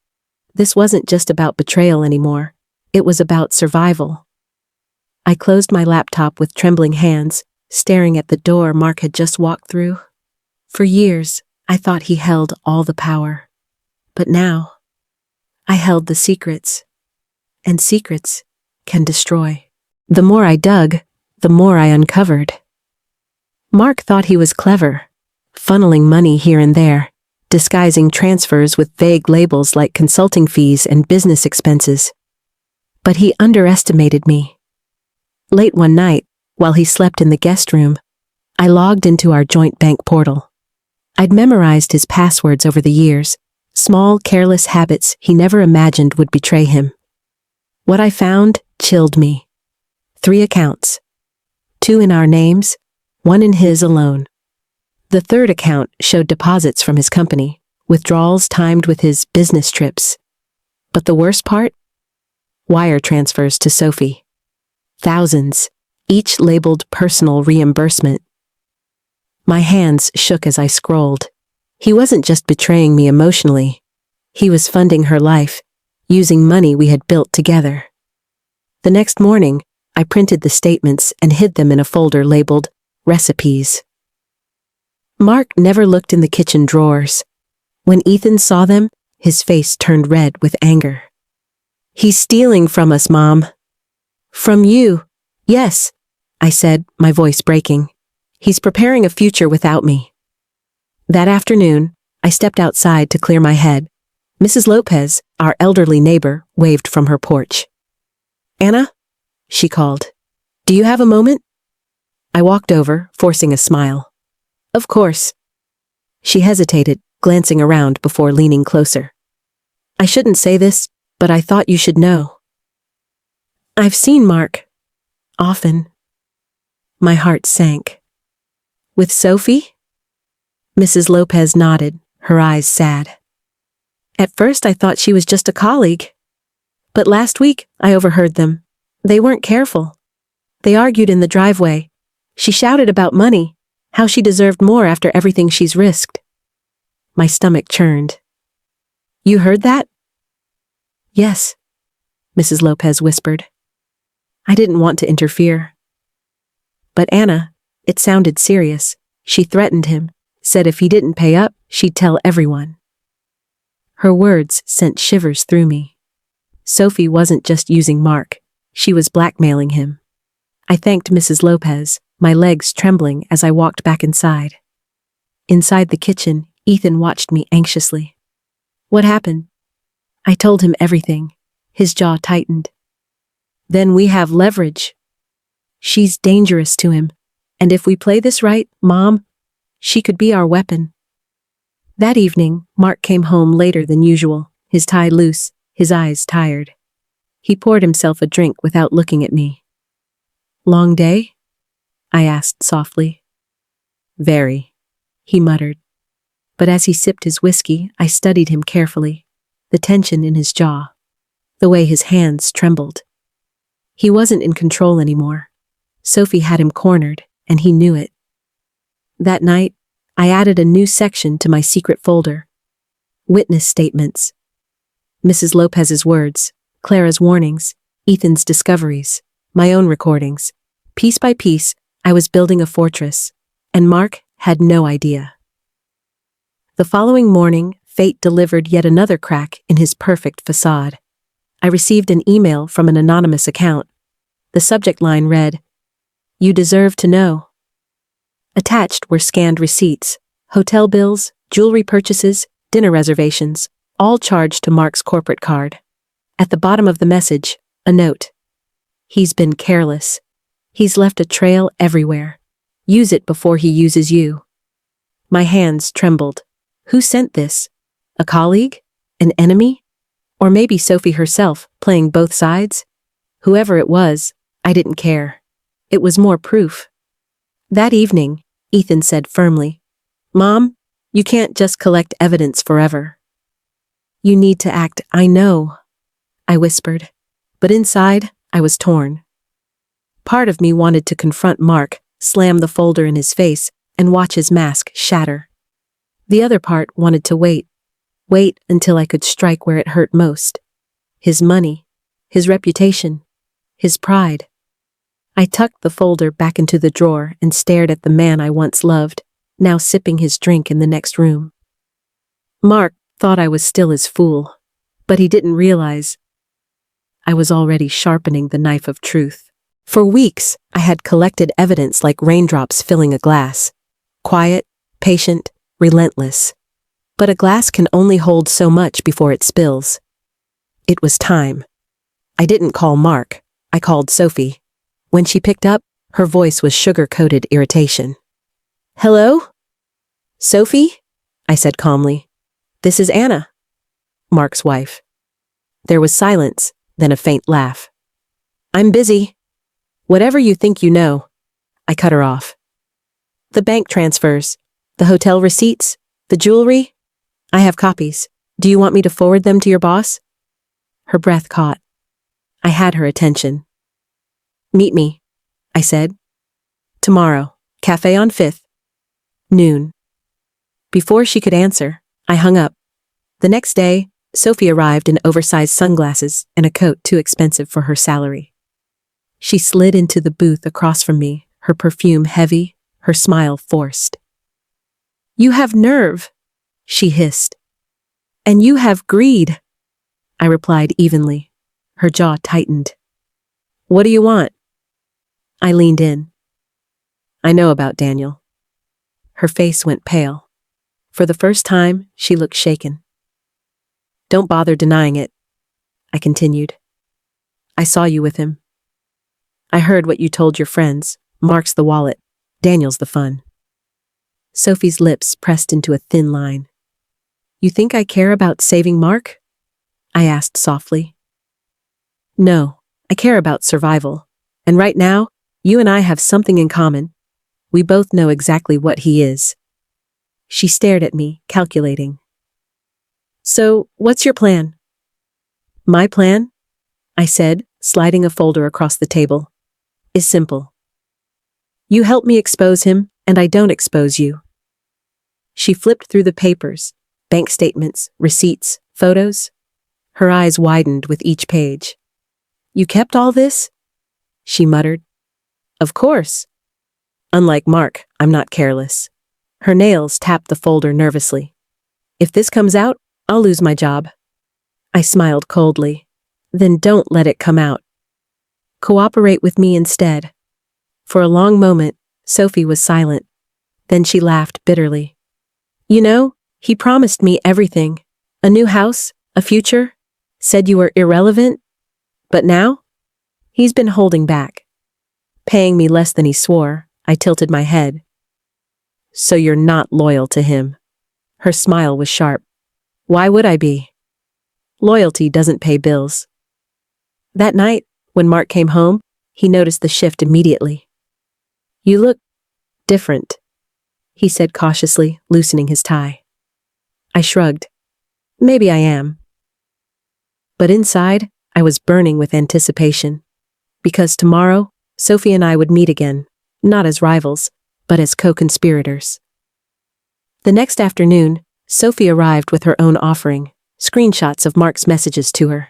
This wasn't just about betrayal anymore. It was about survival. I closed my laptop with trembling hands, staring at the door Mark had just walked through. For years, I thought he held all the power. But now, I held the secrets. And secrets can destroy. The more I dug, the more I uncovered. Mark thought he was clever, funneling money here and there, disguising transfers with vague labels like consulting fees and business expenses. But he underestimated me. Late one night, while he slept in the guest room, I logged into our joint bank portal. I'd memorized his passwords over the years, small, careless habits he never imagined would betray him. What I found chilled me. 3 accounts. 2 in our names, 1 in his alone. The third account showed deposits from his company, withdrawals timed with his business trips. But the worst part? Wire transfers to Sophie. Thousands, each labeled personal reimbursement. My hands shook as I scrolled. He wasn't just betraying me emotionally. He was funding her life, using money we had built together. The next morning, I printed the statements and hid them in a folder labeled Recipes. Mark never looked in the kitchen drawers. When Ethan saw them, his face turned red with anger. "He's stealing from us, Mom." "From you?" "Yes," I said, my voice breaking. "He's preparing a future without me." That afternoon, I stepped outside to clear my head. Mrs. Lopez, our elderly neighbor, waved from her porch. "Anna?" she called. "Do you have a moment?" I walked over, forcing a smile. "Of course." She hesitated, glancing around before leaning closer. "I shouldn't say this, but I thought you should know. I've seen Mark. Often." My heart sank. "With Sophie?" Mrs. Lopez nodded, her eyes sad. "At first I thought she was just a colleague. But last week I overheard them. They weren't careful. They argued in the driveway. She shouted about money, how she deserved more after everything she's risked." My stomach churned. "You heard that?" "Yes," Mrs. Lopez whispered. I didn't want to interfere. "But Anna," it sounded serious, "she threatened him, said if he didn't pay up, she'd tell everyone." Her words sent shivers through me. Sophie wasn't just using Mark, she was blackmailing him. I thanked Mrs. Lopez, my legs trembling as I walked back inside. Inside the kitchen, Ethan watched me anxiously. "What happened?" I told him everything. His jaw tightened. "Then we have leverage. She's dangerous to him, and if we play this right, Mom, she could be our weapon." That evening, Mark came home later than usual, his tie loose, his eyes tired. He poured himself a drink without looking at me. "Long day?" I asked softly. "Very," he muttered. But as he sipped his whiskey, I studied him carefully, the tension in his jaw, the way his hands trembled. He wasn't in control anymore. Sophie had him cornered, and he knew it. That night, I added a new section to my secret folder. Witness statements. Mrs. Lopez's words, Clara's warnings, Ethan's discoveries, my own recordings. Piece by piece, I was building a fortress, and Mark had no idea. The following morning, fate delivered yet another crack in his perfect facade. I received an email from an anonymous account. The subject line read, "You deserve to know." Attached were scanned receipts, hotel bills, jewelry purchases, dinner reservations, all charged to Mark's corporate card. At the bottom of the message, a note. "He's been careless. He's left a trail everywhere. Use it before he uses you." My hands trembled. Who sent this? A colleague? An enemy? Or maybe Sophie herself, playing both sides? Whoever it was, I didn't care. It was more proof. That evening, Ethan said firmly, "Mom, you can't just collect evidence forever. You need to act." "I know," I whispered, but inside, I was torn. Part of me wanted to confront Mark, slam the folder in his face, and watch his mask shatter. The other part wanted to wait until I could strike where it hurt most. His money, his reputation, his pride. I tucked the folder back into the drawer and stared at the man I once loved, now sipping his drink in the next room. Mark thought I was still his fool, but he didn't realize I was already sharpening the knife of truth. For weeks, I had collected evidence like raindrops filling a glass. Quiet, patient, relentless. But a glass can only hold so much before it spills. It was time. I didn't call Mark. I called Sophie. When she picked up, her voice was sugar-coated irritation. "Hello? Sophie?" I said calmly. "This is Anna, Mark's wife." There was silence, then a faint laugh. "I'm busy. Whatever you think you know." I cut her off. "The bank transfers, the hotel receipts, the jewelry. I have copies. Do you want me to forward them to your boss?" Her breath caught. I had her attention. "Meet me," I said. "Tomorrow, cafe on 5th. Noon." Before she could answer, I hung up. The next day, Sophie arrived in oversized sunglasses and a coat too expensive for her salary. She slid into the booth across from me, her perfume heavy, her smile forced. "You have nerve," she hissed. "And you have greed," I replied evenly. Her jaw tightened. "What do you want?" I leaned in. "I know about Daniel." Her face went pale. For the first time, she looked shaken. "Don't bother denying it," I continued. "I saw you with him. I heard what you told your friends. Mark's the wallet, Daniel's the fun." Sophie's lips pressed into a thin line. "You think I care about saving Mark?" I asked softly. "No, I care about survival. And right now, you and I have something in common. We both know exactly what he is." She stared at me, calculating. "So, what's your plan?" "My plan," I said, sliding a folder across the table, "is simple. You help me expose him, and I don't expose you." She flipped through the papers, bank statements, receipts, photos. Her eyes widened with each page. "You kept all this?" she muttered. "Of course. Unlike Mark, I'm not careless." Her nails tapped the folder nervously. "If this comes out, I'll lose my job." I smiled coldly. "Then don't let it come out. Cooperate with me instead." For a long moment, Sophie was silent. Then she laughed bitterly. "You know, he promised me everything. A new house, a future, said you were irrelevant. But now? He's been holding back. Paying me less than he swore." I tilted my head. "So you're not loyal to him." Her smile was sharp. "Why would I be? Loyalty doesn't pay bills." That night, when Mark came home, he noticed the shift immediately. "You look different," he said cautiously, loosening his tie. I shrugged. "Maybe I am." But inside, I was burning with anticipation. Because tomorrow, Sophie and I would meet again, not as rivals, but as co-conspirators. The next afternoon, Sophie arrived with her own offering, screenshots of Mark's messages to her.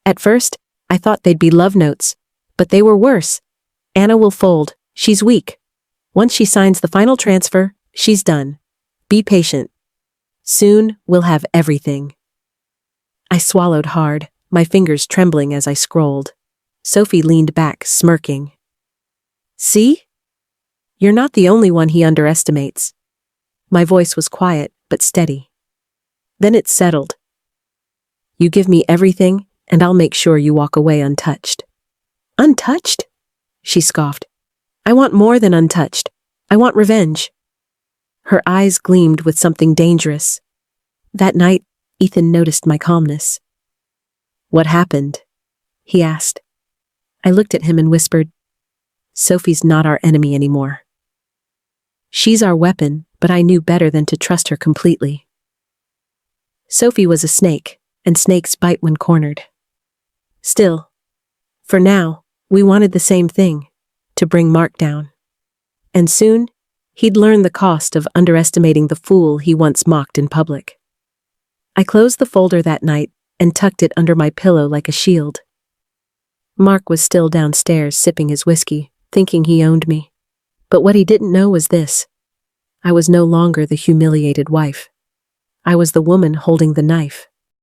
At first, I thought they'd be love notes, but they were worse. "Anna will fold. She's weak. Once she signs the final transfer, she's done. Be patient. Soon, we'll have everything." I swallowed hard, my fingers trembling as I scrolled. Sophie leaned back, smirking. "See? You're not the only one he underestimates." My voice was quiet, but steady. Then it settled. "You give me everything, and I'll make sure you walk away untouched." "Untouched?" she scoffed. "I want more than untouched. I want revenge." Her eyes gleamed with something dangerous. That night, Ethan noticed my calmness. "What happened?" he asked. I looked at him and whispered, "Sophie's not our enemy anymore. She's our weapon, but I knew better than to trust her completely." Sophie was a snake, and snakes bite when cornered. Still, for now, we wanted the same thing, to bring Mark down. And soon, he'd learn the cost of underestimating the fool he once mocked in public. I closed the folder that night and tucked it under my pillow like a shield. Mark was still downstairs sipping his whiskey, thinking he owned me. But what he didn't know was this. I was no longer the humiliated wife. I was the woman holding the knife.